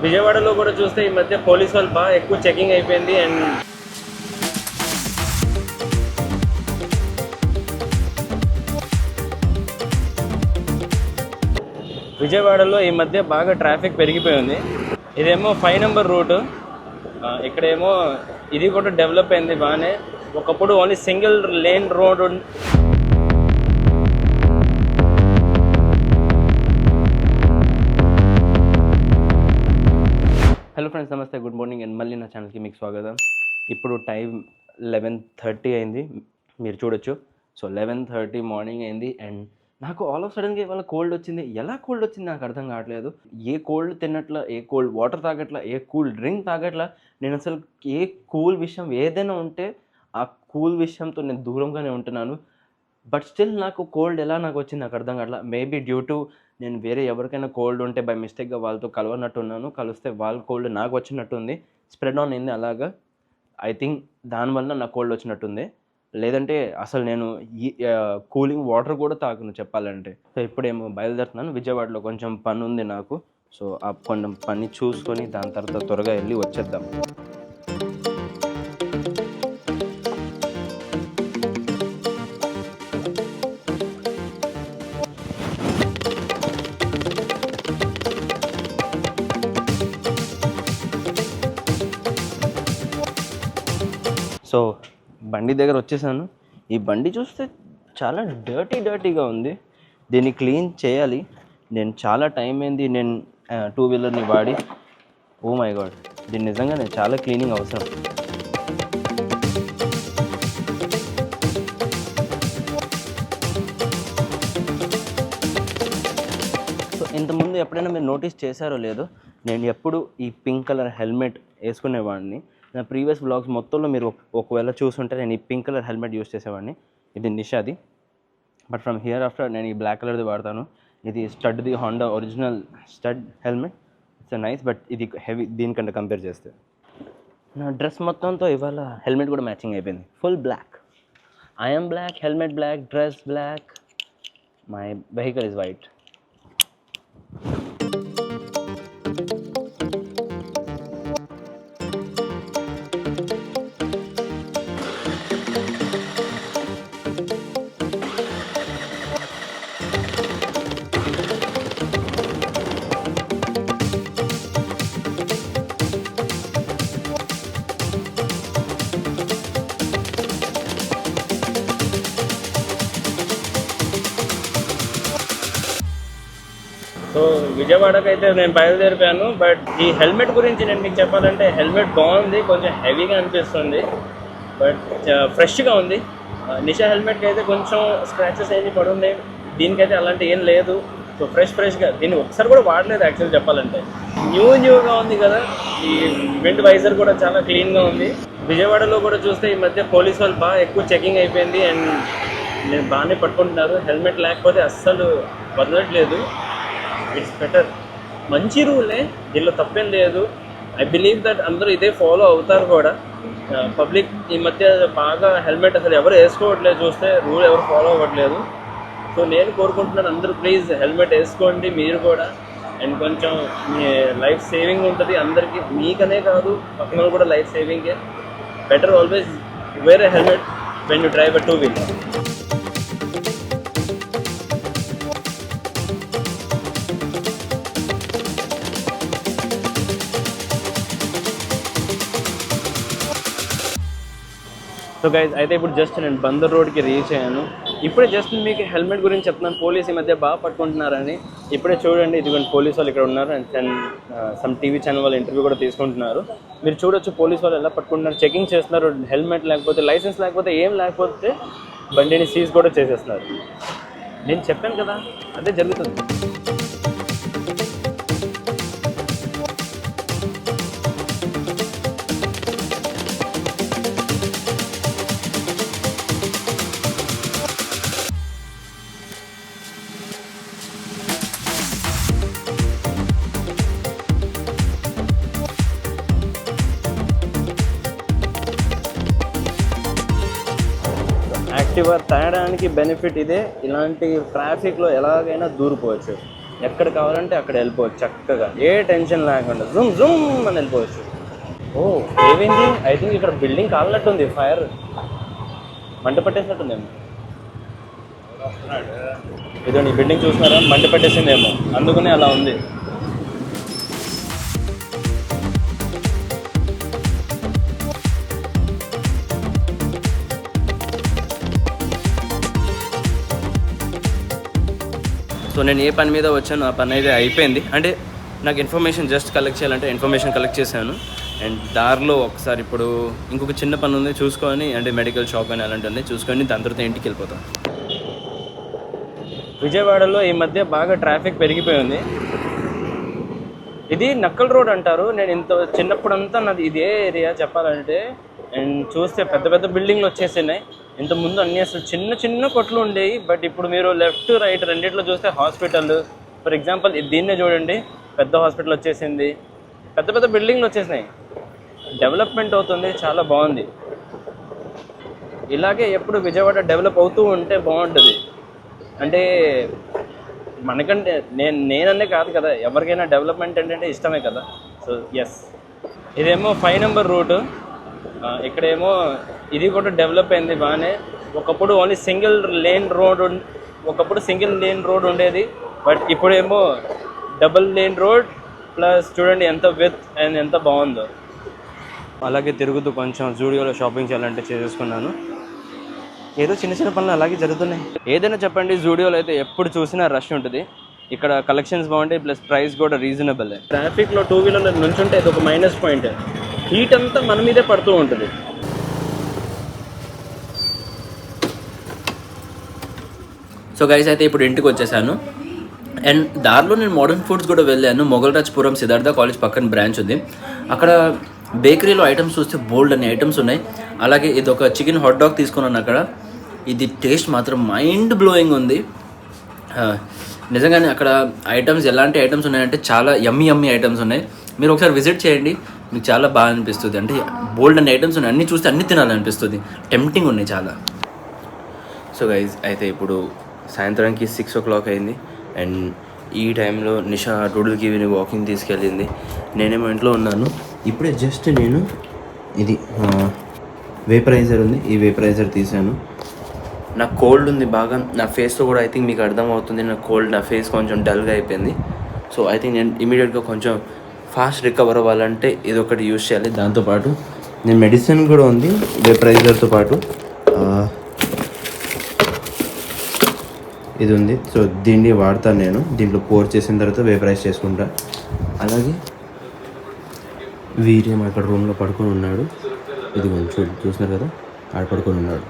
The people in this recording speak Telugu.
విజయవాడలో కూడా చూస్తే ఈ మధ్య పోలీస్ వాళ్ళు బాగా ఎక్కువ చెకింగ్ అయిపోయింది. అండ్ విజయవాడలో ఈ మధ్య బాగా ట్రాఫిక్ పెరిగిపోయింది. ఇదేమో 5 నెంబర్ రూటు, ఇక్కడేమో ఇది కూడా డెవలప్ అయింది బాగానే. ఒకప్పుడు only single lane road. Hello friends, నమస్తే, గుడ్ మార్నింగ్ అండ్ మళ్ళీ నా ఛానల్కి మీకు స్వాగతం. ఇప్పుడు టైం 11:30 అయింది, మీరు చూడొచ్చు. సో 11:30 మార్నింగ్ అయింది అండ్ నాకు ఆల్ ఆఫ్ సడన్గా ఇవాళ కోల్డ్ వచ్చింది. ఎలా కోల్డ్ వచ్చింది నాకు అర్థం కావట్లేదు. ఏ కోల్డ్ తిన్నట్లా, ఏ కోల్డ్ వాటర్ తాగట్లా, ఏ కూల్ డ్రింక్ తాగట్లా. నేను అసలు ఏ కూల్ విషయం ఏదైనా ఉంటే ఆ కూల్ విషయంతో నేను దూరంగానే ఉంటున్నాను. బట్ స్టిల్ నాకు కోల్డ్ ఎలా నాకు వచ్చింది నాకు అర్థం కావట్లా. మేబీ డ్యూ టు నేను వేరే ఎవరికైనా కోల్డ్ ఉంటే బై మిస్టేక్గా వాళ్ళతో కలవనట్టున్నాను, కలిస్తే వాళ్ళ కోల్డ్ నాకు వచ్చినట్టుంది, స్ప్రెడ్ ఆన్ అయింది అలాగా. ఐ థింక్ దానివల్ల నాకు కోల్డ్ వచ్చినట్టుంది. లేదంటే అసలు నేను ఈ కూలింగ్ వాటర్ కూడా తాగను చెప్పాలంటే. సో ఇప్పుడేమో బయలుదేరుతున్నాను. విజయవాడలో కొంచెం పని ఉంది నాకు. సో ఆ కొంచెం పని చూసుకొని దాని తర్వాత త్వరగా వెళ్ళి వచ్చేద్దాం. సో బండి దగ్గర వచ్చేసాను. ఈ బండి చూస్తే చాలా డర్టీగా ఉంది. దీన్ని క్లీన్ చేయాలి. నేను చాలా టైం అయింది నేను 2 వీలర్ని వాడి. ఓ మై గాడ్, దీన్ని నిజంగానే చాలా క్లీనింగ్ అవసరం. సో ఇంతకుముందు ఎప్పుడైనా మీరు నోటీస్ చేశారో లేదో, నేను ఎప్పుడు ఈ పింక్ కలర్ హెల్మెట్ వేసుకునేవాడిని. నా ప్రీవియస్ వ్లాగ్స్ మొత్తంలో మీరు ఒకవేళ చూసుంటే నేను ఈ పింక్ కలర్ హెల్మెట్ యూస్ చేసేవాడిని. ఇది నిషాది. బట్ ఫ్రమ్ హియర్ ఆఫ్టర్ నేను ఈ బ్లాక్ కలర్ది వాడతాను. ఇది స్టడ్ది, Honda original stud helmet. It's nice, but ఇది హెవీ దీనికంటే కంపేర్ చేస్తే. నా డ్రెస్ మొత్తంతో ఇవాళ హెల్మెట్ కూడా మ్యాచింగ్ అయిపోయింది. Full black. I'm black, helmet black, dress black, my vehicle is white. So విజయవాడకి అయితే నేను బయలుదేరిపోయాను. బట్ ఈ హెల్మెట్ గురించి నేను మీకు చెప్పాలంటే, హెల్మెట్ బాగుంది, కొంచెం హెవీగా అనిపిస్తుంది, బట్ ఫ్రెష్గా ఉంది. నిషా హెల్మెట్కి అయితే కొంచెం స్క్రాచెస్ ఏమి పడున్నాయి, దీనికైతే అలాంటి ఏం లేదు. సో ఫ్రెష్గా దీన్ని ఒకసారి కూడా వాడలేదు యాక్చువల్ చెప్పాలంటే. న్యూగా ఉంది కదా. ఈ విండ్ వైజర్ కూడా చాలా క్లీన్గా ఉంది. విజయవాడలో కూడా చూస్తే ఈ మధ్య పోలీస్ వాళ్ళు బాగా ఎక్కువ చెకింగ్ అయిపోయింది అండ్ నేను బాగానే పట్టుకుంటున్నారు. హెల్మెట్ లేకపోతే అస్సలు వదలట్లేదు. ఇట్స్ బెటర్, మంచి రూలే, దీనిలో తప్పేం లేదు. ఐ బిలీవ్ దట్ అందరూ ఇదే ఫాలో అవుతారు కూడా. పబ్లిక్ ఈ మధ్య బాగా హెల్మెట్ అసలు ఎవరు వేసుకోవట్లేదు, చూస్తే రూల్ ఎవరు ఫాలో అవ్వట్లేదు. సో నేను కోరుకుంటున్నాను అందరూ ప్లీజ్ హెల్మెట్ వేసుకోండి మీరు కూడా. అండ్ కొంచెం మీ లైఫ్ సేవింగ్ ఉంటుంది అందరికీ, మీకనే కాదు పక్కన కూడా లైఫ్ సేవింగే. Better always wear a helmet when you drive a 2 wheeler. So guys, అయితే ఇప్పుడు జస్ట్ నేను బందర్ రోడ్కి రీచ్ అయ్యాను. ఇప్పుడే జస్ట్ మీకు హెల్మెట్ గురించి చెప్తున్నాను. పోలీస్ ఈ మధ్య బాగా పట్టుకుంటున్నారని. ఇప్పుడే చూడండి, ఇదిగోండి పోలీస్ వాళ్ళు ఇక్కడ ఉన్నారు. అండ్ సమ్ టీవీ ఛానల్ వాళ్ళు ఇంటర్వ్యూ కూడా తీసుకుంటున్నారు. మీరు చూడొచ్చు పోలీస్ వాళ్ళు ఎలా పట్టుకుంటున్నారు, చెకింగ్ చేస్తున్నారు. హెల్మెట్ లేకపోతే, లైసెన్స్ లేకపోతే, ఏం లేకపోతే బండిని సీజ్ కూడా చేసేస్తున్నారు. నేను చెప్పాను కదా, అదే జరుగుతుంది. యాక్టివా తేడానికి బెనిఫిట్ ఇదే. ఇలాంటి ట్రాఫిక్లో ఎలాగైనా దూరిపోవచ్చు. ఎక్కడ కావాలంటే అక్కడ వెళ్ళిపోవచ్చు చక్కగా, ఏ టెన్షన్ లేకుండా జూమ్ జూమ్ అని వెళ్ళిపోవచ్చు. ఓ ఏమైంది, ఐ థింక్ ఇక్కడ బిల్డింగ్ కాలినట్టుంది, ఫైర్ మంట పట్టేసినట్టుందేమో. ఇదో ఈ బిల్డింగ్ చూస్తున్నారా, మంట పెట్టేసిందేమో, అందుకనే అలా ఉంది. సో నేను ఏ పని మీద వచ్చాను ఆ పని అయితే అయిపోయింది. అంటే నాకు ఇన్ఫర్మేషన్ జస్ట్ కలెక్ట్ చేయాలంటే ఇన్ఫర్మేషన్ కలెక్ట్ చేశాను. అండ్ దారిలో ఒకసారి ఇప్పుడు ఇంకొక చిన్న పని ఉంది చూసుకొని, అంటే మెడికల్ షాప్ అని అలాంటివన్నీ చూసుకొని దాని తర్వాత ఇంటికి వెళ్ళిపోతాను. విజయవాడలో ఈ మధ్య బాగా ట్రాఫిక్ పెరిగిపోయింది. ఇది నక్కల్ రోడ్ అంటారు. నేను ఇంత చిన్నప్పుడంతా నాది ఇదే ఏరియా చెప్పాలంటే. అండ్ చూస్తే పెద్ద పెద్ద బిల్డింగ్లు వచ్చేసినాయి. ఇంతకుముందు అన్నీ అసలు చిన్న చిన్న కొట్లు ఉండేవి. బట్ ఇప్పుడు మీరు లెఫ్ట్ రైట్ రెండిట్లో చూస్తే హాస్పిటల్, ఫర్ ఎగ్జాంపుల్ దీన్నే చూడండి, పెద్ద హాస్పిటల్ వచ్చేసింది, పెద్ద పెద్ద బిల్డింగ్లు వచ్చేసినాయి. డెవలప్మెంట్ అవుతుంది, చాలా బాగుంది. ఇలాగే ఎప్పుడు విజయవాడ డెవలప్ అవుతూ ఉంటే బాగుంటుంది. అంటే మనకంటే నేనన్నే కాదు కదా, ఎవరికైనా డెవలప్మెంట్ ఏంటంటే ఇష్టమే కదా. సో ఎస్, ఇదేమో 5 నెంబర్ రూటు. ఇక్కడేమో ఇది కూడా డెవలప్ అయింది బాగానే. ఒకప్పుడు ఓన్లీ సింగిల్ లేన్ రోడ్ ఉండేది. బట్ ఇప్పుడేమో డబుల్ లేన్ రోడ్ ప్లస్ చూడండి ఎంత విత్ అండ్ ఎంత బాగుందో. అలాగే తిరుగుతూ కొంచెం జూడియోలో షాపింగ్ చేయాలంటే చేసేసుకున్నాను. ఏదో చిన్న చిన్న పనులు అలాగే జరుగుతున్నాయి. ఏదైనా చెప్పండి, జూడియోలో అయితే ఎప్పుడు చూసినా రష్ ఉంటుంది. ఇక్కడ కలెక్షన్స్ బాగుంటాయి, ప్లస్ ప్రైస్ కూడా రీజనబుల్. ట్రాఫిక్లో 2 వీలర్ల నుంచి ఉంటే ఇది ఒక మైనస్ పాయింట్. హీట్ అంతా మన మీదే పడుతూ ఉంటుంది. సో గైస్ అయితే ఇప్పుడు ఇంటికి వచ్చేసాను. అండ్ దారిలో నేను మోడర్న్ ఫుడ్స్ కూడా వెళ్ళాను. మొగల్రాజ్పురం సిద్ధార్థ కాలేజ్ పక్కన బ్రాంచ్ ఉంది. అక్కడ బేకరీలో ఐటమ్స్ చూస్తే బోల్డ్ అనే ఐటమ్స్ ఉన్నాయి. అలాగే ఇది ఒక చికెన్ హాట్ డాగ్ తీసుకున్నాను అక్కడ. ఇది టేస్ట్ మాత్రం మైండ్ బ్లోయింగ్ ఉంది నిజంగానే. అక్కడ ఐటమ్స్ ఎలాంటి ఐటమ్స్ ఉన్నాయంటే చాలా యమ్మీ ఐటమ్స్ ఉన్నాయి. మీరు ఒకసారి విజిట్ చేయండి, మీకు చాలా బాగా అనిపిస్తుంది. అంటే బోల్డ్ అనే ఐటమ్స్ ఉన్నాయి, అన్నీ చూస్తే అన్నీ తినాలనిపిస్తుంది, టెంప్టింగ్ ఉన్నాయి చాలా. సో గైజ్ అయితే ఇప్పుడు సాయంత్రానికి 6 o'clock అయింది. అండ్ ఈ టైంలో నిషా డూడుల్కి వాకింగ్ తీసుకెళ్ళింది. నేనేమో ఇంట్లో ఉన్నాను. ఇప్పుడే జస్ట్ నేను ఇది వేపరైజర్ ఉంది, ఈ వేపరైజర్ తీసాను. నాకు కోల్డ్ ఉంది బాగా, నా ఫేస్లో కూడా ఐ థింక్ మీకు అర్థమవుతుంది నాకు కోల్డ్, నా ఫేస్ కొంచెం డల్గా అయిపోయింది. సో ఐ థింక్ నేను ఇమీడియట్గా కొంచెం ఫాస్ట్ రికవర్ అవ్వాలంటే ఇది ఒకటి యూజ్ చేయాలి. దాంతోపాటు నేను మెడిసిన్ కూడా ఉంది వేపరైజర్తో పాటు, ఇది ఉంది. సో దీన్ని వాడతాను నేను. దీంట్లో పోర్ చేసిన తర్వాత వేపరైజ్ చేసుకుంటా. అలాగే వీరేమో అక్కడ రూమ్లో పడుకొని ఉన్నాడు. ఇది కొంచెం చూసినారు కదా, ఆడ పడుకొని ఉన్నాడు.